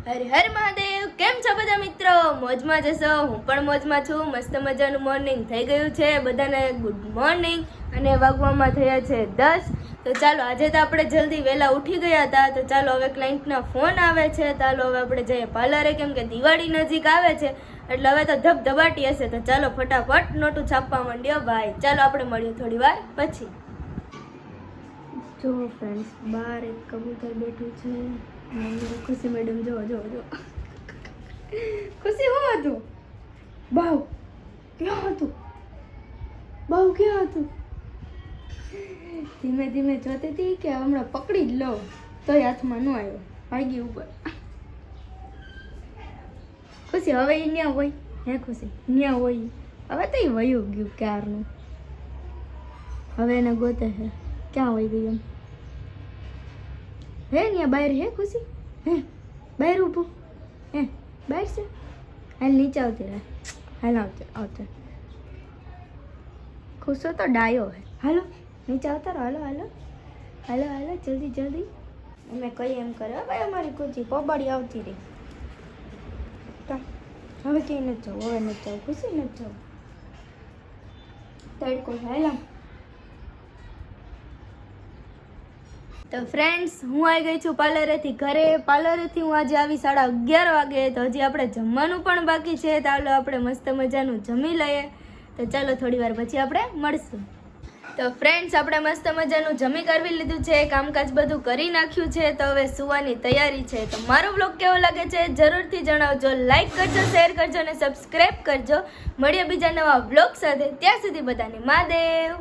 હર હર મહાદેવ. કેમ છો બધા મિત્રો? મોજમાં જશો? હું પણ મોજમાં છું. મસ્ત મજાનું મોર્નિંગ થઈ ગયું છે. બધાને ગુડ મોર્નિંગ. અને વાગવામાં થયા છે 10. તો ચાલો, આજે તો આપણે જલ્દી વહેલા ઉઠી ગયા હતા. તો ચાલો, હવે ક્લાયન્ટના ફોન આવે છે. ચાલો હવે આપણે જઈએ પાર્લરે, કેમ કે દિવાળી નજીક આવે છે. એટલે હવે તો ધબધબાટી હશે. તો ચાલો ફટાફટ નોટું છાપવા માંડ્યો ભાઈ. ચાલો આપણે મળીએ થોડી વાર પછી. જો ફ્રેન્ડ્સ, બહાર એક કબૂતર બેઠું છે. ખુશી મેડમ જો જો જો ખુશી શું હતું? બાવ ક્યાં હતું? બાવ ક્યાં હતું? ધીમે ધીમે જોતી હતી કે હમણાં પકડી જ લો, તોય હાથમાં ન આવ્યો, ભાગી ઉપર. ખુશી હવે એ ન્યા હોય? હે ખુશી ન્યા હોય? હવે તો એ વયું ગયું ક્યારનું. હવે એને ગોતે છે. ક્યાં વહી ગયું? હે ન્યા બહાર હે ખુશી? હે બહાર ઊભું? હે બહાર છે? હાલ નીચે આવતી રહે. હાલ આવતે ખુશો તો ડાયો હે. હાલો નીચે આવતા રહો. હાલો હાલો હાલો હાલો જલ્દી જલ્દી. અમે કઈ એમ કરે ભાઈ, અમારી ખુશી પોબાડી આવતી રહી. હવે ક્યાંય નથી જવું, હવે નથી જવું ખુશી, નથી જવું. તડકો હાલ. તો ફ્રેન્ડ્સ, હું આવી ગઈ છું પાર્લરેથી ઘરે. પાર્લરેથી હું આજે આવી 11:30 વાગે. તો હજી આપણે જમવાનું પણ બાકી છે. ચાલો આપણે મસ્ત મજાનું જમી લઈએ. તો ચાલો થોડી વાર પછી આપણે મળશું. તો ફ્રેન્ડ્સ, આપણે મસ્ત મજાનું જમી કરવી લીધું છે, કામકાજ બધું કરી નાખ્યું છે. તો હવે સુવાની તૈયારી છે. તો મારો બ્લોગ કેવો લાગે છે જરૂરથી જણાવજો. લાઈક કરજો, શેર કરજો અને સબસ્ક્રાઈબ કરજો. મળીએ બીજા નવા બ્લોગ સાથે. ત્યાં સુધી બધાને મહાદેવ.